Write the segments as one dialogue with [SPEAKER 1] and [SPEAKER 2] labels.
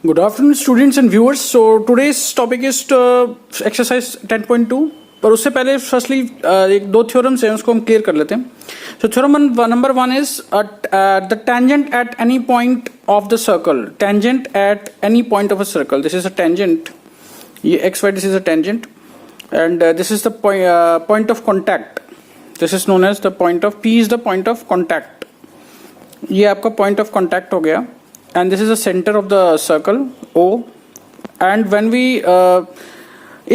[SPEAKER 1] Good afternoon, students and viewers. So today's topic is exercise 10.2. पर उससे पहले firstly एक दो थ्योरम्स हैं उसको हम क्लियर कर लेते हैं. So theorem number one is the tangent at any point of the circle. Tangent at any point of a circle. This is a tangent. ये x y this is a tangent, and this is the point of contact. This is known as the point of P is the point of contact. ये आपका point of contact हो गया. And this is the center of the circle O, and when we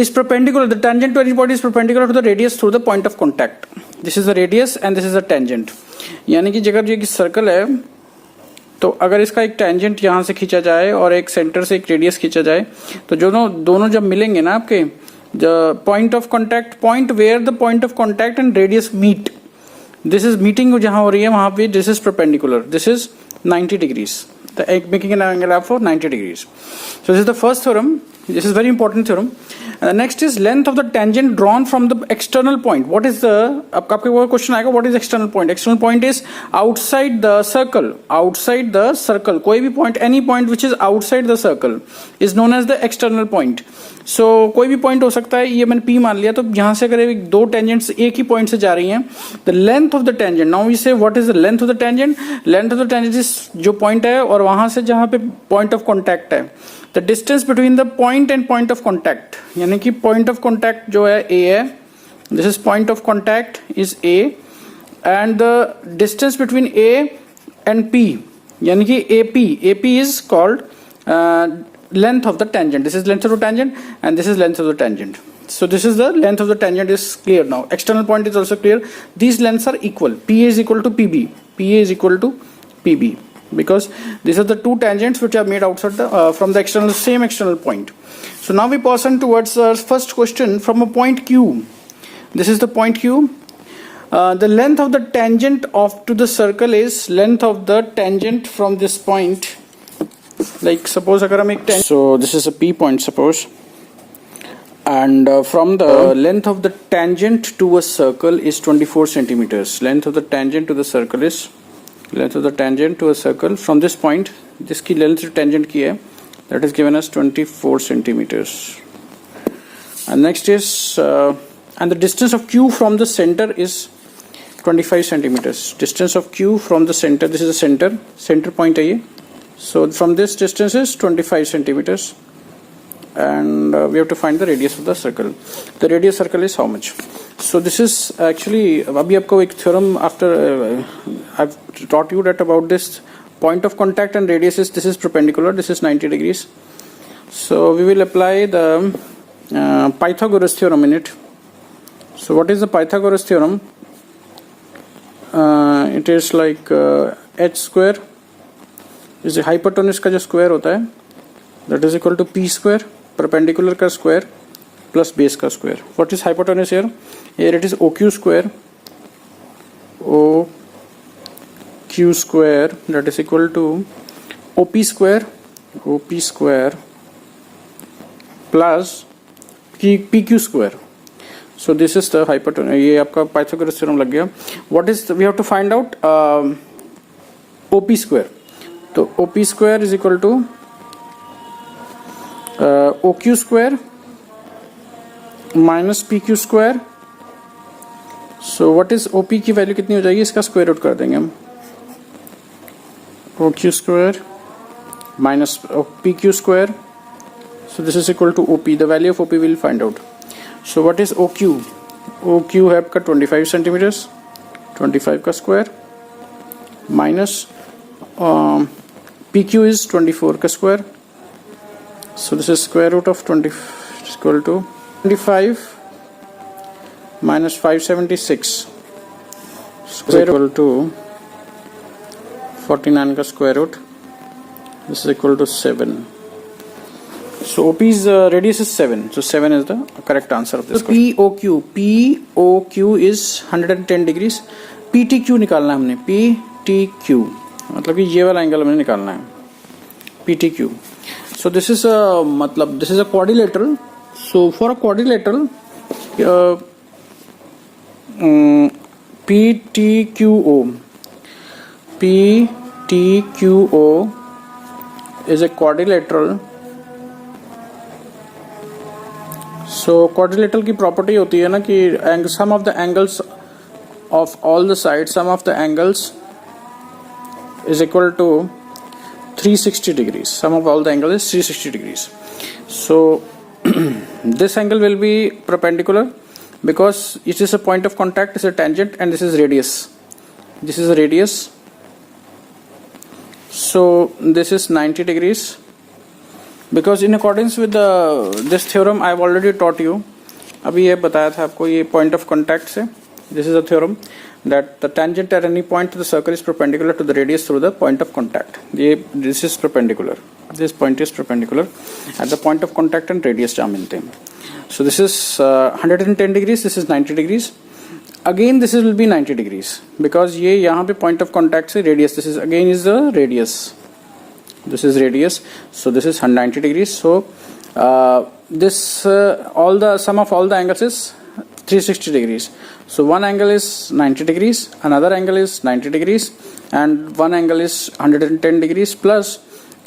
[SPEAKER 1] is perpendicular, the tangent to any point is perpendicular to the radius through the point of contact. This is the radius and this is the tangent. यानी कि अगर ये circle है तो अगर इसका एक tangent यहाँ से खींचा जाए और एक सेंटर से एक रेडियस खींचा जाए तो दोनों जब मिलेंगे ना आपके point of contact, point where the point of contact and radius meet, this is meeting जहाँ हो रही है वहां पे this is perpendicular, this is 90 degrees. Making an angle of 90 degrees. So this is the first theorem. This is very important theorem. Next is length of the tangent drawn from the external point. What is the आपका वो question आएगा, what is external point? External point is outside the circle. Outside the circle. कोई भी point, any point which is outside the circle is known as the external point. So कोई भी point हो सकता है, ये मैंने P मान लिया, तो यहाँ से अगर दो tangents एक ही point से जा रही हैं, the length of the tangent. Now we say what is the length of the tangent? Length of the tangent is जो point है और वहाँ से जहाँ पे point of contact है. The distance between the point and point of contact, यानी कि point of contact जो है A है, this is point of contact is A, and the distance between A and P, यानी कि AP is called length of the tangent. This is length of the tangent and this is length of the tangent. So this is the length of the tangent is clear now. External point is also clear. These lengths are equal. PA is equal to PB. PA is equal to PB. Because these are the two tangents which are made outside the from the same external point. So now we pass on towards our first question from a point Q. This is the point Q. The length of the tangent to the circle is length of the tangent from this point. Like suppose अगर हम एक tangent, so this is a P point suppose, and from the length of the tangent to a circle is 24 centimeters. Length of the tangent to the circle is length of the tangent to a circle from this point, जिसकी length tangent की है, that is given as 24 centimeters. And next is and the distance of Q from the center is 25 centimeters. Distance of Q from the center, this is the center point है ये. So from this distance is 25 centimeters, and we have to find the radius of the circle. The radius circle is how much? So this is actually अभी आपको एक theorem after I've taught you that about this point of contact and radius is this is perpendicular, this is 90 degrees. So we will apply the Pythagoras theorem in it. So what is the Pythagoras theorem? It is like h square is the hypotenuse का जो square होता है, that is equal to p square, perpendicular का square plus base का square. What is hypotenuse here? Here it is OQ square. OQ square that is equal to OP square plus PQ square. So this is the hypotenuse. ये आपका Pythagoras theorem लग गया. What is we have to find out OP square. तो OP square is equal to OQ square minus PQ square. So what is OP की value कितनी हो जाएगी, इसका स्क्वायर रूट कर देंगे हम. OQ square minus PQ square. So this is equal to OP. The value of OP we will find out. So what is OQ? OQ है आपका 25 centimeters, 25 का स्क्वायर minus PQ is 24 का square. So this is square root of 20 is equal to 25 minus 576 square equal to 49 का square root. This is equal to 7. So OP's radius is 7. So 7 is the correct answer of this. So POQ is 110 degrees. PTQ निकालना है हमने. PTQ मतलब कि ये वाला angle हमें निकालना है. PTQ. So this is this is a quadrilateral. So for a quadrilateral, PTQO is a quadrilateral. So quadrilateral की property होती है ना कि sum of the angles of all the sides, sum of the angles is equal to 360 degrees. Sum of all the angles is 360 degrees. So this angle will be perpendicular because it is a point of contact, is a tangent, and this is radius. This is a radius. So this is 90 degrees. Because in accordance with this theorem I have already taught you, अभी ये बताया था आपको ये point of contact से. This is a theorem that the tangent at any point to the circle is perpendicular to the radius through the point of contact. This is perpendicular. This point is perpendicular at the point of contact and radius जहाँ मिलते हैं. So this is 110 degrees. This is 90 degrees. Again this will be 90 degrees because ये यहाँ पे point of contact से radius. This is again is the radius. This is radius. So this is 190 degrees. So this all the sum of all the angles is 360 degrees. So one angle is 90 degrees, another angle is 90 degrees, and one angle is 110 degrees plus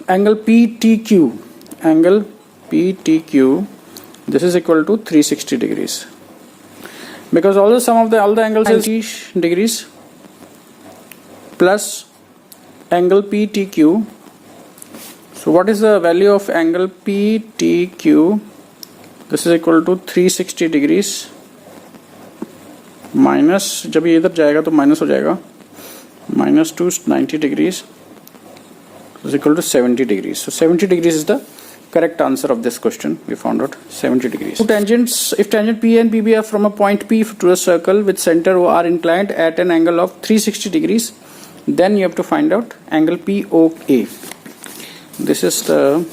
[SPEAKER 1] angle PTQ. Angle PTQ. This is equal to 360 degrees. Because all the sum of all the angles is 90 degrees plus angle PTQ. So what is the value of angle PTQ? This is equal to 360 degrees minus, जब ये इधर जाएगा तो minus हो जाएगा, minus to 90 degrees is equal to 70 degrees. So 70 degrees is the correct answer of this question. We found out 70 degrees. Two tangents, if tangent P and PB are from a point P to a circle with center O are inclined at an angle of 360 degrees, then you have to find out angle POA. This is the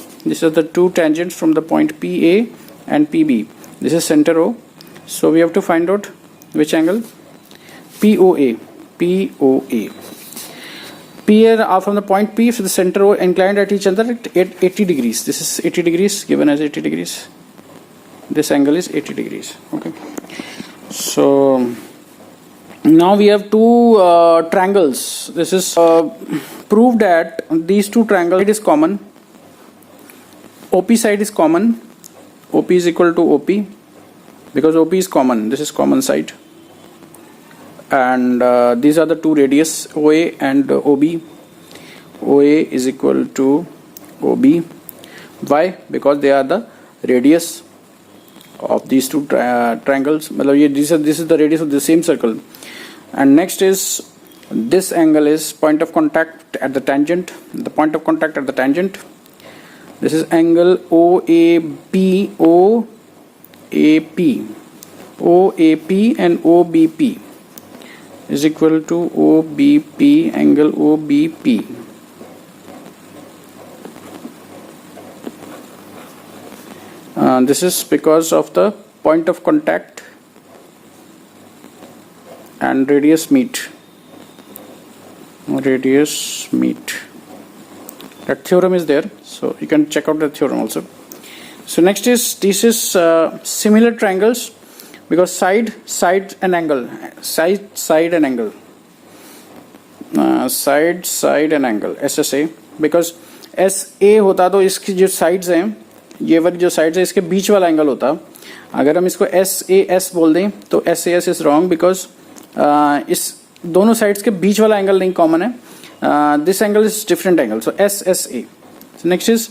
[SPEAKER 1] two tangents from the point PA and PB. This is center O. So we have to find out which angle? POA. POA. PA are from the point P to the center O inclined at each other at 80 degrees. This is 80 degrees, given as 80 degrees. This angle is 80 degrees. Okay. So now we have two triangles. This is proved that these two triangles it is common. OP side is common. OP is equal to OP because OP is common. This is common side. And these are the two radius OA and OB. OA is equal to OB. Why? Because they are the radius of these two triangles. This is the radius of the same circle. And next is this angle is point of contact at the tangent. The point of contact at the tangent. This is angle OAP. OAP and OBP is equal to OBP, angle OBP. This is because of the point of contact and radius meet. That theorem is there, so you can check out the theorem also. So next is this is similar triangles because side and angle, side and angle, side and angle, SSA. Because SA होता तो इसकी जो sides हैं, ये वाली जो sides है इसके बीच वाला angle होता. अगर हम इसको SAS बोल दें तो SAS is wrong because इस दोनों sides के बीच वाला angle नहीं common है. This angle is different angle, so SSA. So next is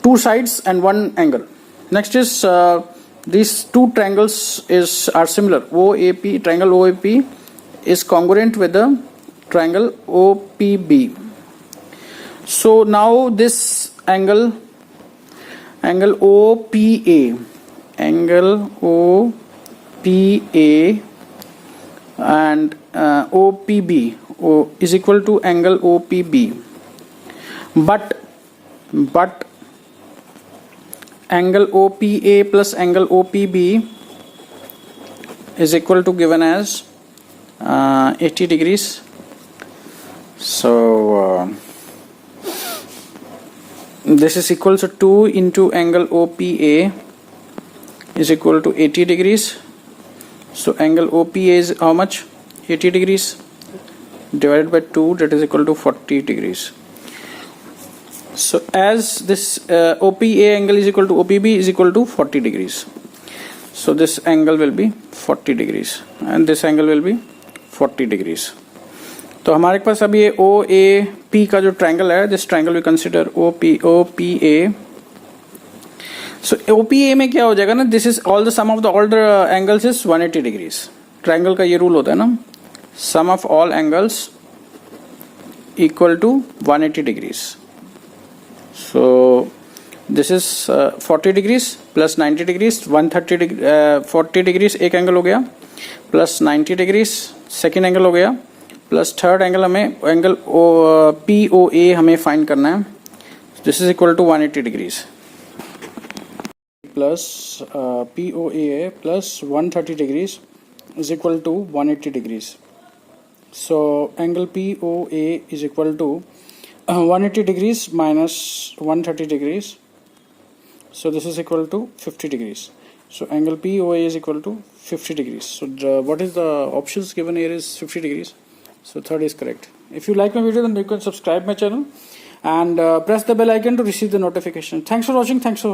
[SPEAKER 1] two sides and one angle. Next is these two triangles are similar. OAP, triangle OAP is congruent with the triangle OPB. So now this angle OPA, angle OPA and OPB is equal to angle OPB, but angle OPA plus angle OPB is equal to given as 80 degrees. So this is equal to 2 into angle OPA is equal to 80 degrees. So angle OPA is how much? 80 degrees divided by 2, that is equal to 40 degrees. So as this OPA angle is equal to OPB is equal to 40 degrees. So this angle will be 40 degrees and this angle will be 40 degrees. तो हमारे पास अब ये OAP का जो triangle है, this triangle we consider OPA. So OPA में क्या हो जाएगा ना, this is all the sum of the all the angles is 180 degrees. Triangle का ये रूल होता है ना, sum of all angles equal to 180 degrees. So this is 40 degrees plus 90 degrees, 40 degrees एक एंगल हो गया, प्लस 90 डिग्रीज सेकेंड एंगल हो गया, प्लस थर्ड एंगल हमें एंगल POA हमें फाइंड करना है. This is equal to 180 degrees plus POA plus 130 degrees is equal to 180 degrees. So angle POA is equal to 180 degrees minus 130 degrees. So this is equal to 50 degrees. So angle POA is equal to 50 degrees. So what is the options given here is 50 degrees. So third is correct. If you like my video, then you can subscribe my channel and press the bell icon to receive the notification. Thanks for watching. Thanks for